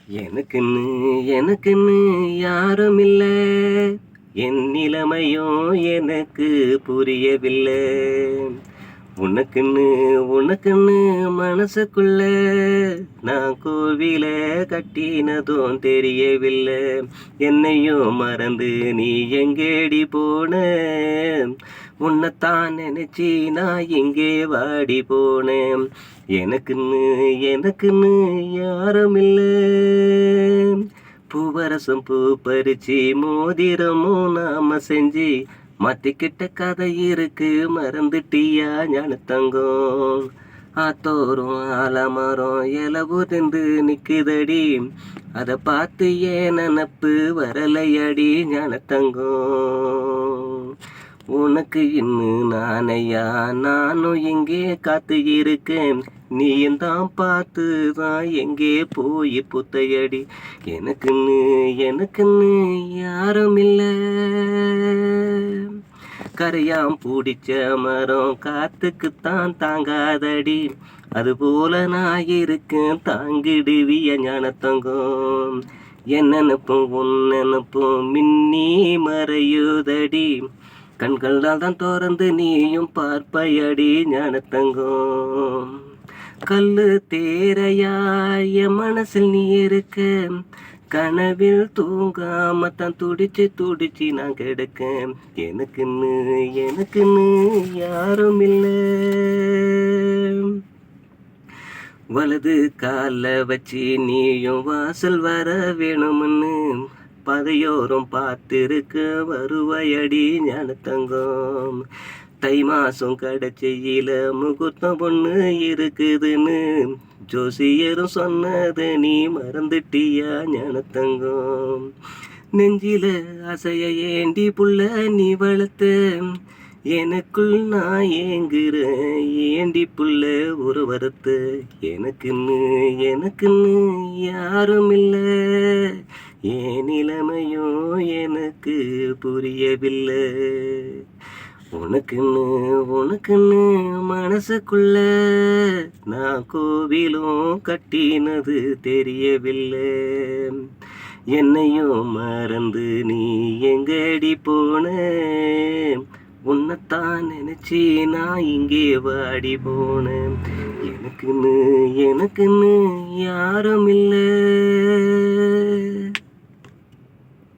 எனக்குன்னு எனக்குன்னு யாரும் இல்ல. என் நிலைமையும் எனக்கு புரியவில்லை. உனக்குன்னு உனக்குன்னு மனசுக்குள்ள நான் கோவில கட்டினதும் தெரியவில்லை. என்னையும் மறந்து நீ எங்கேடி போன? உன்னைத்தான் நினைச்சி நான் எங்கே வாடி போனேன். எனக்குன்னு எனக்குன்னு யாரும் இல்லை. பூவரசம் பூ பறிச்சு மோதிரமும் நாம செஞ்சு மாத்திக்கிட்ட கதை இருக்கு, மறந்துட்டியா ஞானத்தங்கம்? ஆத்தோறும் ஆலமரம் இலவுதிந்து நிக்குதடி, அதை பார்த்து ஏன் நினப்பு வரலையடி ஞானத்தங்கம்? உனக்கு இன்னும் நானையா நானும் எங்கே காத்து இருக்கேன். நீயும் தான் பார்த்து தான் எங்கே போய் புத்தையடி. எனக்குன்னு எனக்குன்னு யாரும் இல்லை. கரையாம் பிடிச்ச மரம் காத்துக்குத்தான் தாங்காதடி, அதுபோல நான் இருக்கேன் தாங்கிடுவிய ஞானத்தங்கம். என் நினப்பும் உன் நினப்பும் மின்னி மறையுதடி, கண்களால் தான் திறந்து நீயும் பார்ப்பையடி ஞானத்தங்கம். கல்லு தேரையாய் என் மனசில் நீ இருக்க, கனவில் தூங்காம தான் துடிச்சு துடிச்சு நான் கிடக்கேன். எனக்குன்னு எனக்குன்னு யாரும் இல்லை. வலது கால வச்சு நீயும் வாசல் வர வேணும்னு பதையோரம் பார்த்திருக்க வருவாயடி ஞானத்தங்கம். தை மாசம் கடைச்சியில முகூர்த்தம் பொண்ணு இருக்குதுன்னு ஜோசியரும் சொன்னது நீ மறந்துட்டியா ஞானத்தங்கம்? நெஞ்சில அசைய ஏண்டி புள்ள நீ வளர்த்த, எனக்குள் நான் ஏங்குறேன் ஏண்டி புள்ள ஒரு வரத்து. எனக்குன்னு எனக்குன்னு யாரும் இல்லை. ஏன் நிலைமையும் எனக்கு புரியவில்லை. உனக்குன்னு உனக்குன்னு மனசுக்குள்ள நான் கோவிலும் கட்டினது தெரியவில்லை. என்னையும் மறந்து நீ எங்கடி போன? உன்னைத்தான் நினைச்சி நான் இங்கே வாடி போனேன். எனக்குன்னு எனக்குன்னு யாரும் இல்லை.